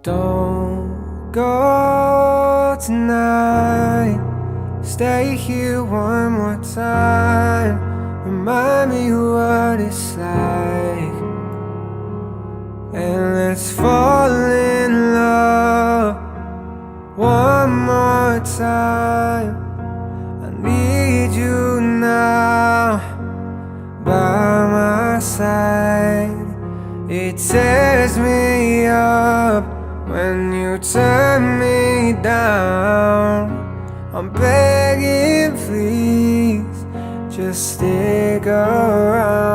Don't go tonight. Stay here one more time. Remind me what it's like, and let's fall in love one more time. I need you now by my side. It tears me up when you turn me down. I'm begging, please, just stick around.